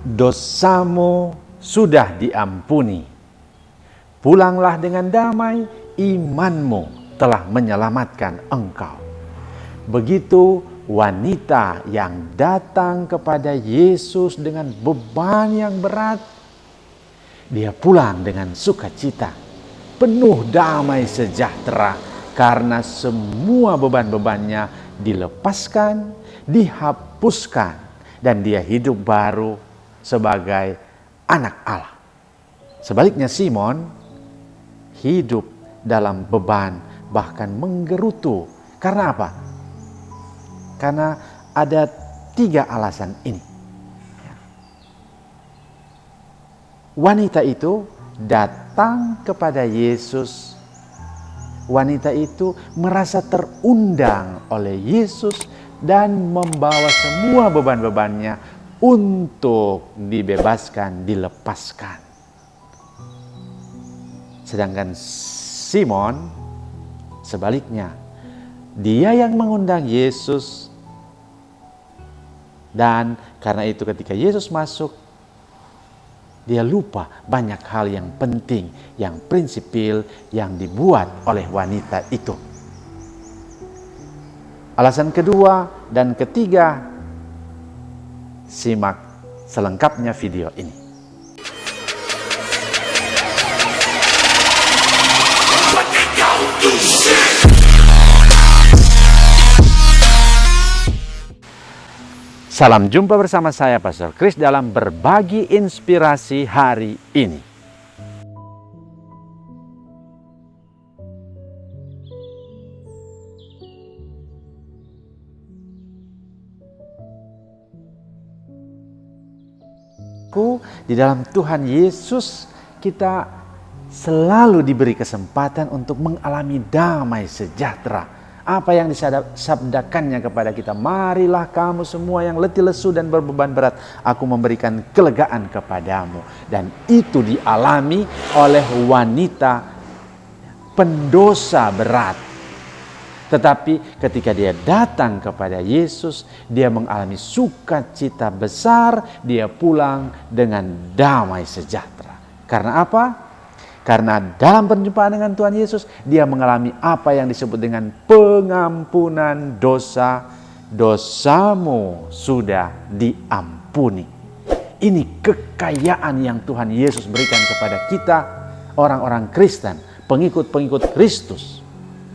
dosamu sudah diampuni. Pulanglah dengan damai, imanmu telah menyelamatkan engkau. Begitu wanita yang datang kepada Yesus dengan beban yang berat, dia pulang dengan sukacita, penuh damai sejahtera, karena semua beban-bebannya dilepaskan, dihapuskan, dan dia hidup baru sebagai anak Allah. Sebaliknya Simon hidup dalam beban, bahkan menggerutu. Karena apa? Karena ada 3 alasan ini. Wanita itu datang kepada Yesus. Wanita itu merasa terundang oleh Yesus dan membawa semua beban-bebannya untuk dibebaskan, dilepaskan. Sedangkan Simon sebaliknya, dia yang mengundang Yesus, dan karena itu ketika Yesus masuk, dia lupa banyak hal yang penting, yang prinsipil yang dibuat oleh wanita itu. Alasan kedua dan ketiga, simak selengkapnya video ini. Salam jumpa bersama saya Pastor Chris dalam berbagi inspirasi hari ini. Di dalam Tuhan Yesus kita selalu diberi kesempatan untuk mengalami damai sejahtera. Apa yang disabdakannya kepada kita, marilah kamu semua yang letih lesu dan berbeban berat, aku memberikan kelegaan kepadamu. Dan itu dialami oleh wanita pendosa berat. Tetapi ketika dia datang kepada Yesus, dia mengalami sukacita besar, dia pulang dengan damai sejahtera. Karena apa? Karena dalam perjumpaan dengan Tuhan Yesus, dia mengalami apa yang disebut dengan pengampunan dosa. Dosamu sudah diampuni. Ini kekayaan yang Tuhan Yesus berikan kepada kita, orang-orang Kristen, pengikut-pengikut Kristus.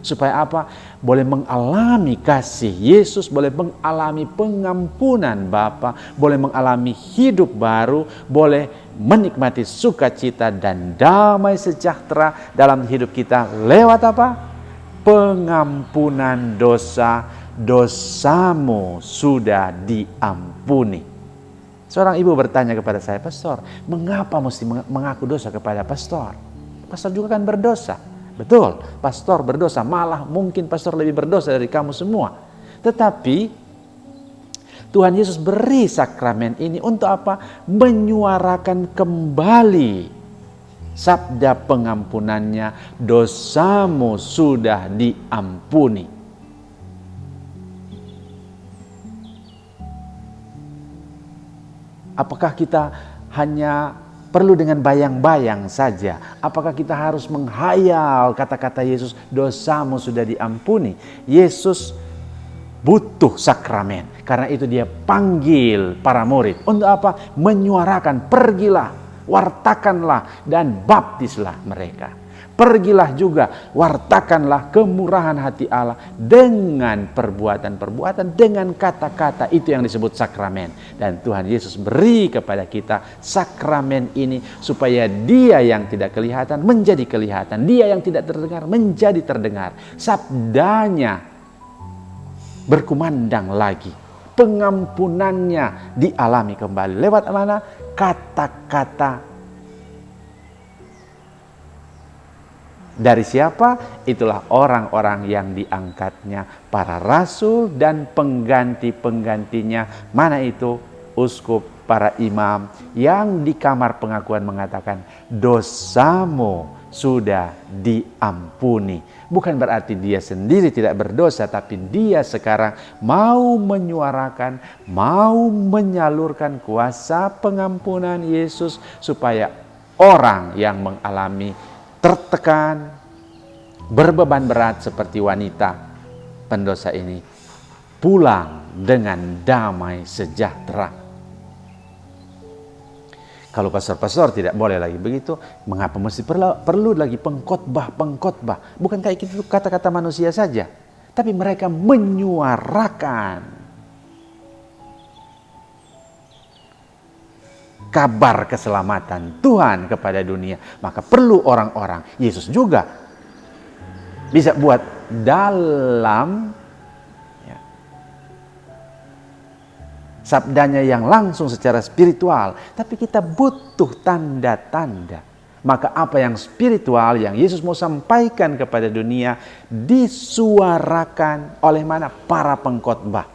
Supaya apa? Boleh mengalami kasih Yesus, boleh mengalami pengampunan Bapa, boleh mengalami hidup baru, boleh menikmati sukacita dan damai sejahtera dalam hidup kita lewat apa? Pengampunan dosa. Dosamu sudah diampuni. Seorang ibu bertanya kepada saya, Pastor, mengapa mesti mengaku dosa kepada pastor? Pastor juga kan berdosa. Betul, pastor berdosa, malah mungkin pastor lebih berdosa dari kamu semua. Tetapi Tuhan Yesus beri sakramen ini untuk apa? Menyuarakan kembali sabda pengampunannya, dosamu sudah diampuni. Apakah kita hanya perlu dengan bayang-bayang saja? Apakah kita harus menghayal kata-kata Yesus, dosamu sudah diampuni? Yesus butuh sakramen. Karena itu dia panggil para murid. Untuk apa? Menyuarakan, pergilah, wartakanlah, dan baptislah mereka. Pergilah juga, wartakanlah kemurahan hati Allah dengan perbuatan-perbuatan, dengan kata-kata. Itu yang disebut sakramen. Dan Tuhan Yesus beri kepada kita sakramen ini supaya dia yang tidak kelihatan menjadi kelihatan, dia yang tidak terdengar menjadi terdengar. Sabdanya berkumandang lagi, pengampunannya dialami kembali. Lewat mana? Kata-kata. Dari siapa? Itulah orang-orang yang diangkatnya, para rasul dan pengganti-penggantinya. Mana itu? Uskup, para imam yang di kamar pengakuan mengatakan, dosamu sudah diampuni. Bukan berarti dia sendiri tidak berdosa, tapi dia sekarang mau menyuarakan, mau menyalurkan kuasa pengampunan Yesus supaya orang yang mengalami tertekan, berbeban berat seperti wanita pendosa ini pulang dengan damai sejahtera. Kalau pastor-pastor tidak boleh lagi begitu, mengapa mesti perlu lagi pengkhotbah? Bukan kayak gitu kata-kata manusia saja, tapi mereka menyuarakan kabar keselamatan Tuhan kepada dunia. Maka perlu orang-orang, Yesus juga bisa buat dalam sabdanya yang langsung secara spiritual, tapi kita butuh tanda-tanda. Maka apa yang spiritual yang Yesus mau sampaikan kepada dunia disuarakan oleh mana? Para pengkhotbah.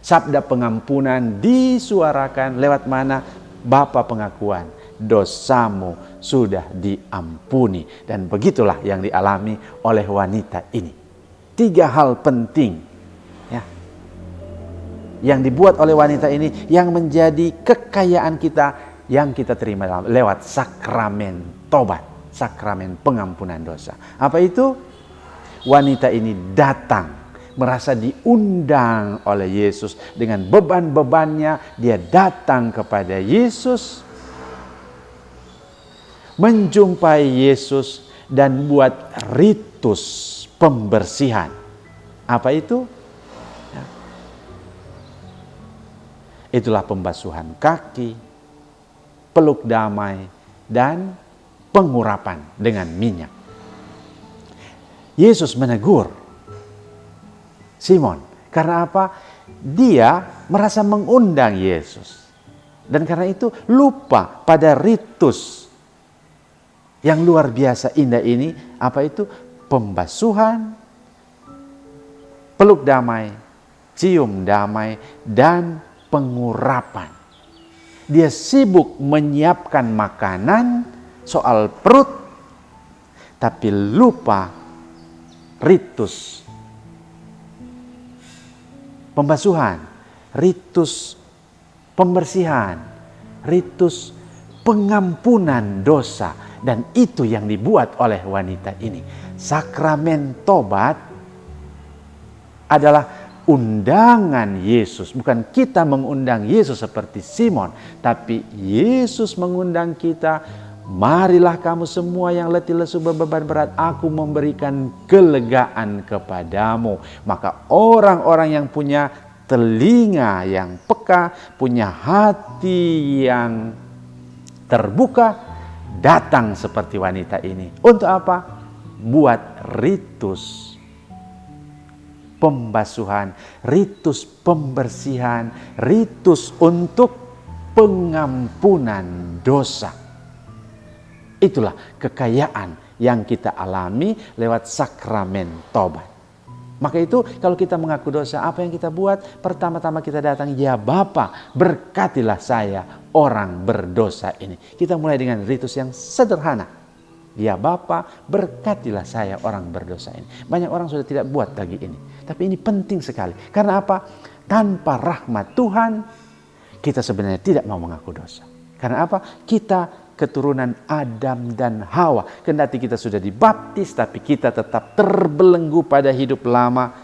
Sabda pengampunan disuarakan lewat mana? Bapa pengakuan, dosamu sudah diampuni. Dan begitulah yang dialami oleh wanita ini. 3 hal penting yang dibuat oleh wanita ini, yang menjadi kekayaan kita, yang kita terima lewat sakramen tobat, sakramen pengampunan dosa. Apa itu? Wanita ini datang, merasa diundang oleh Yesus dengan beban-bebannya. Dia datang kepada Yesus, menjumpai Yesus dan buat ritus pembersihan. Apa itu? Itulah pembasuhan kaki, peluk damai, dan pengurapan dengan minyak. Yesus menegur Simon. Karena apa? Dia merasa mengundang Yesus. Dan karena itu lupa pada ritus yang luar biasa indah ini. Apa itu? Pembasuhan, peluk damai, cium damai, dan pengurapan. Dia sibuk menyiapkan makanan, soal perut, tapi lupa ritus pembasuhan, ritus pembersihan, ritus pengampunan dosa. Dan itu yang dibuat oleh wanita ini. Sakramen tobat adalah undangan Yesus. Bukan kita mengundang Yesus seperti Simon, tapi Yesus mengundang kita. Marilah kamu semua yang letih lesu berbeban berat, aku memberikan kelegaan kepadamu. Maka orang-orang yang punya telinga yang peka, punya hati yang terbuka, datang seperti wanita ini. Untuk apa? Buat ritus pembasuhan, ritus pembersihan, ritus untuk pengampunan dosa. Itulah kekayaan yang kita alami lewat sakramen tobat. Maka itu kalau kita mengaku dosa, apa yang kita buat? Pertama-tama kita datang, ya Bapa, berkatilah saya orang berdosa ini. Kita mulai dengan ritus yang sederhana. Ya Bapa, berkatilah saya orang berdosa ini. Banyak orang sudah tidak buat lagi ini. Tapi ini penting sekali. Karena apa? Tanpa rahmat Tuhan, kita sebenarnya tidak mau mengaku dosa. Karena apa? Kita keturunan Adam dan Hawa. Kendati kita sudah dibaptis, tapi kita tetap terbelenggu pada hidup lama.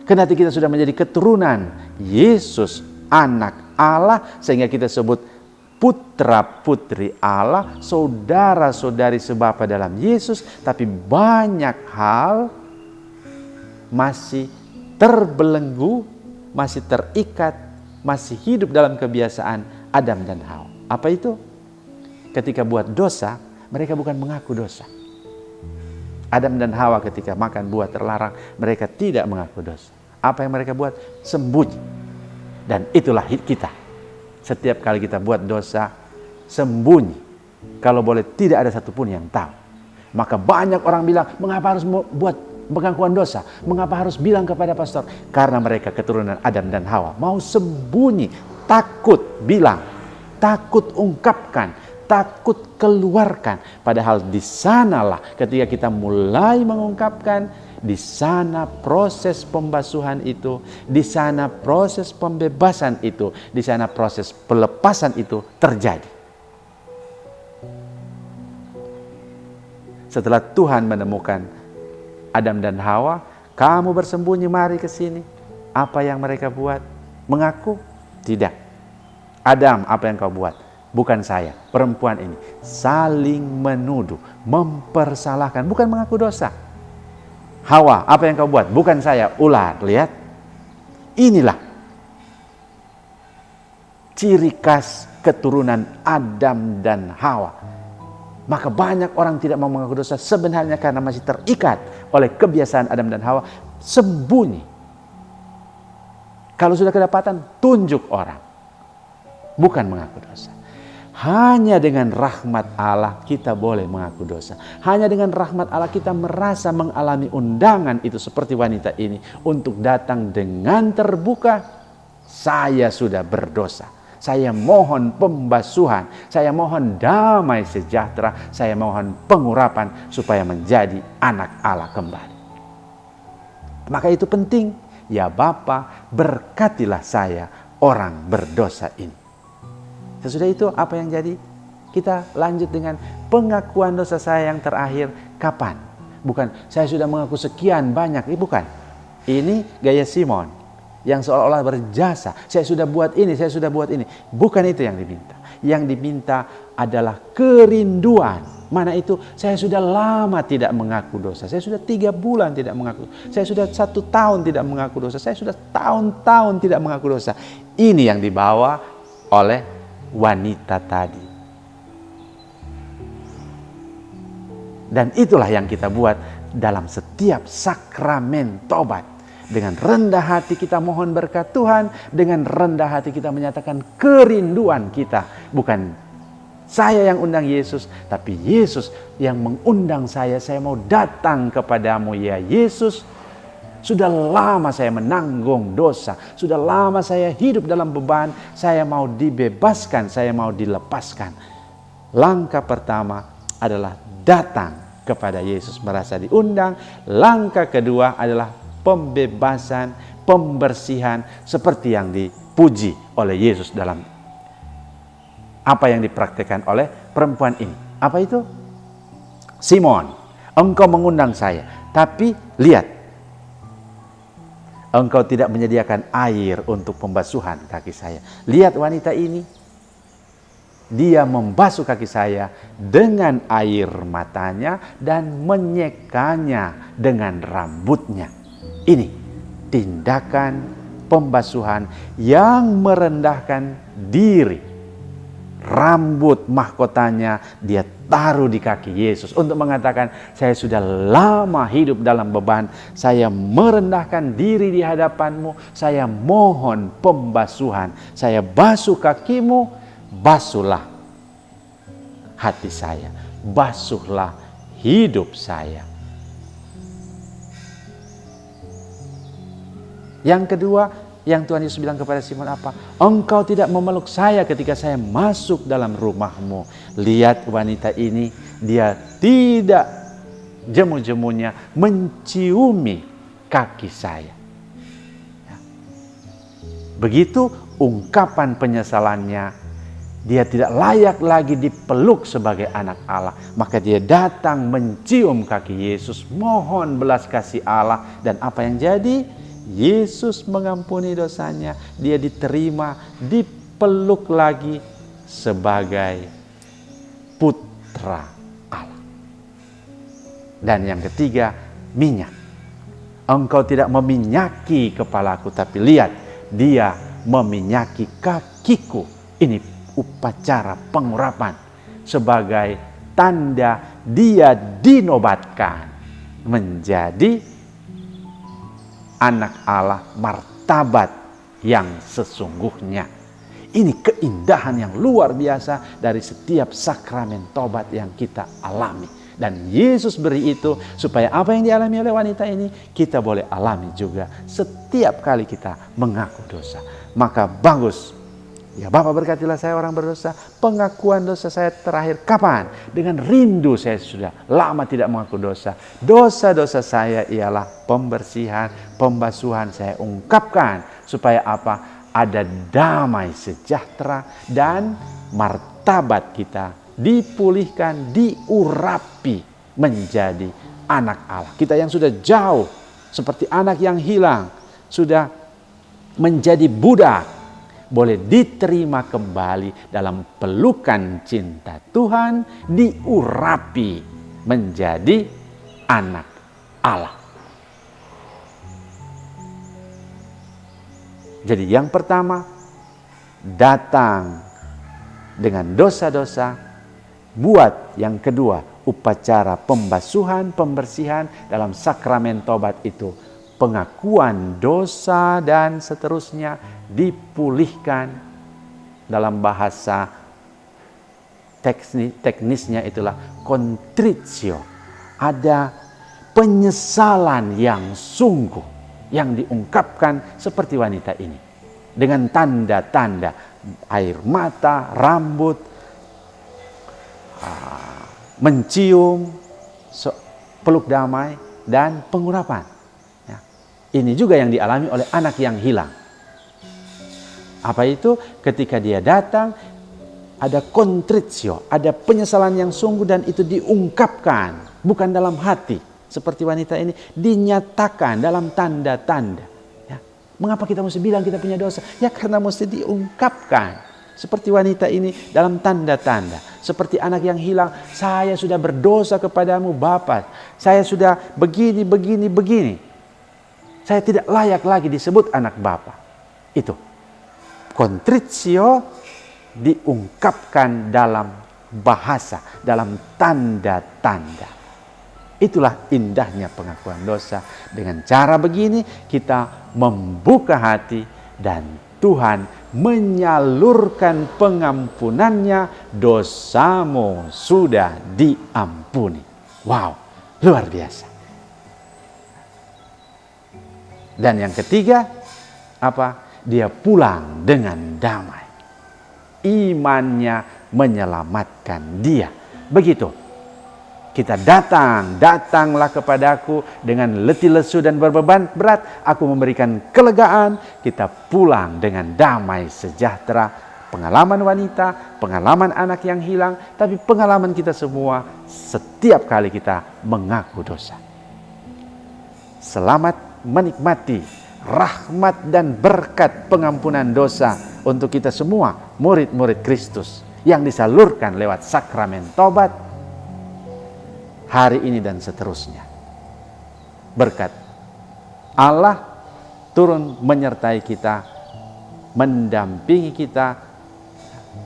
Kendati kita sudah menjadi keturunan Yesus, anak Allah, sehingga kita sebut putra putri Allah, saudara-saudari sebapa dalam Yesus, tapi banyak hal masih terbelenggu, masih terikat, masih hidup dalam kebiasaan Adam dan Hawa. Apa itu? Ketika buat dosa, mereka bukan mengaku dosa. Adam dan Hawa ketika makan buah terlarang, mereka tidak mengaku dosa. Apa yang mereka buat? Sembunyi. Dan itulah kita. Setiap kali kita buat dosa, sembunyi. Kalau boleh tidak ada satupun yang tahu. Maka banyak orang bilang, mengapa harus buat pengakuan dosa? Mengapa harus bilang kepada pastor? Karena mereka keturunan Adam dan Hawa. Mau sembunyi, takut bilang, takut ungkapkan, takut keluarkan. Padahal di sanalah ketika kita mulai mengungkapkan, di sana proses pembasuhan itu, di sana proses pembebasan itu, di sana proses pelepasan itu terjadi. Setelah Tuhan menemukan Adam dan Hawa, kamu bersembunyi, mari ke sini. Apa yang mereka buat? Mengaku? Tidak. Adam, apa yang kau buat? Bukan saya, perempuan ini. Saling menuduh, mempersalahkan, bukan mengaku dosa. Hawa, apa yang kau buat? Bukan saya, ular. Lihat, inilah ciri khas keturunan Adam dan Hawa. Maka banyak orang tidak mau mengaku dosa sebenarnya karena masih terikat oleh kebiasaan Adam dan Hawa, sembunyi. Kalau sudah kedapatan, tunjuk orang. Bukan mengaku dosa. Hanya dengan rahmat Allah kita boleh mengaku dosa. Hanya dengan rahmat Allah kita merasa mengalami undangan itu seperti wanita ini untuk datang dengan terbuka. Saya sudah berdosa. Saya mohon pembasuhan. Saya mohon damai sejahtera. Saya mohon pengurapan supaya menjadi anak Allah kembali. Maka itu penting. Ya Bapa, berkatilah saya orang berdosa ini. Sesudah itu apa yang jadi? Kita lanjut dengan pengakuan dosa saya yang terakhir. Kapan? Bukan saya sudah mengaku sekian banyak. Bukan. Ini gaya Simon yang seolah-olah berjasa. Saya sudah buat ini, saya sudah buat ini. Bukan itu yang diminta. Yang diminta adalah kerinduan. Mana itu? Saya sudah lama tidak mengaku dosa. Saya sudah 3 bulan tidak mengaku. Saya sudah 1 tahun tidak mengaku dosa. Saya sudah tahun-tahun tidak mengaku dosa. Ini yang dibawa oleh wanita tadi. Dan itulah yang kita buat dalam setiap sakramen tobat. Dengan rendah hati kita mohon berkat Tuhan. Dengan rendah hati kita menyatakan kerinduan kita. Bukan saya yang undang Yesus, tapi Yesus yang mengundang saya. Saya mau datang kepadamu ya Yesus. Sudah lama saya menanggung dosa. Sudah lama saya hidup dalam beban. Saya mau dibebaskan, saya mau dilepaskan. Langkah pertama adalah datang kepada Yesus, merasa diundang. Langkah kedua adalah pembebasan, pembersihan seperti yang dipuji oleh Yesus dalam apa yang dipraktikkan oleh perempuan ini. Apa itu? Simon, engkau mengundang saya, tapi lihat, engkau tidak menyediakan air untuk pembasuhan kaki saya. Lihat wanita ini, dia membasuh kaki saya dengan air matanya dan menyekanya dengan rambutnya. Ini tindakan pembasuhan yang merendahkan diri. Rambut mahkotanya dia taruh di kaki Yesus untuk mengatakan, saya sudah lama hidup dalam beban, saya merendahkan diri di hadapanmu, saya mohon pembasuhan, saya basuh kakimu, basuhlah hati saya, basuhlah hidup saya. Yang kedua, yang Tuhan Yesus bilang kepada Simon apa? Engkau tidak memeluk saya ketika saya masuk dalam rumahmu. Lihat wanita ini, dia tidak jemu-jemunya menciumi kaki saya. Begitu ungkapan penyesalannya, dia tidak layak lagi dipeluk sebagai anak Allah. Maka dia datang mencium kaki Yesus, mohon belas kasih Allah. Dan apa yang jadi? Yesus mengampuni dosanya, dia diterima, dipeluk lagi sebagai putra Allah. Dan yang ketiga, minyak. Engkau tidak meminyaki kepalaku, tapi lihat, dia meminyaki kakiku. Ini upacara pengurapan sebagai tanda dia dinobatkan menjadi anak Allah, martabat yang sesungguhnya. Ini keindahan yang luar biasa dari setiap sakramen tobat yang kita alami. Dan Yesus beri itu supaya apa yang dialami oleh wanita ini kita boleh alami juga setiap kali kita mengaku dosa. Maka bagus Ya Bapa, berkatilah saya orang berdosa. Pengakuan dosa saya terakhir kapan? Dengan rindu saya sudah lama tidak mengaku dosa. Dosa-dosa saya ialah pembersihan, pembasuhan saya ungkapkan. Supaya apa? Ada damai sejahtera dan martabat kita dipulihkan, diurapi menjadi anak Allah. Kita yang sudah jauh seperti anak yang hilang, sudah menjadi budak, boleh diterima kembali dalam pelukan cinta Tuhan, diurapi menjadi anak Allah. Jadi yang pertama, datang dengan dosa-dosa. Buat yang kedua, upacara pembasuhan, pembersihan dalam sakramen tobat itu. Pengakuan dosa dan seterusnya dipulihkan. Dalam bahasa teknisnya itulah kontritio. Ada penyesalan yang sungguh yang diungkapkan seperti wanita ini. Dengan tanda-tanda air mata, rambut, mencium, peluk damai, dan pengurapan. Ini juga yang dialami oleh anak yang hilang. Apa itu? Ketika dia datang, ada kontritio, ada penyesalan yang sungguh dan itu diungkapkan. Bukan dalam hati, seperti wanita ini, dinyatakan dalam tanda-tanda. Ya. Mengapa kita mesti bilang kita punya dosa? Ya karena mesti diungkapkan. Seperti wanita ini dalam tanda-tanda. Seperti anak yang hilang, saya sudah berdosa kepadamu Bapa. Saya sudah begini, begini, begini. Saya tidak layak lagi disebut anak Bapa. Itu. Kontritio diungkapkan dalam bahasa, dalam tanda-tanda. Itulah indahnya pengakuan dosa. Dengan cara begini kita membuka hati dan Tuhan menyalurkan pengampunannya. Dosamu sudah diampuni. Wow, luar biasa. Dan yang ketiga, apa? Dia pulang dengan damai. Imannya menyelamatkan dia. Begitu. Kita datanglah kepadaku dengan letih lesu dan berbeban berat. Aku memberikan kelegaan. Kita pulang dengan damai sejahtera. Pengalaman wanita, pengalaman anak yang hilang. Tapi pengalaman kita semua setiap kali kita mengaku dosa. Selamat menikmati rahmat dan berkat pengampunan dosa untuk kita semua murid-murid Kristus yang disalurkan lewat sakramen tobat hari ini dan seterusnya. Berkat Allah turun menyertai kita, mendampingi kita,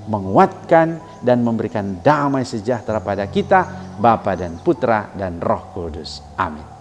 menguatkan dan memberikan damai sejahtera pada kita, Bapa dan Putra dan Roh Kudus. Amin.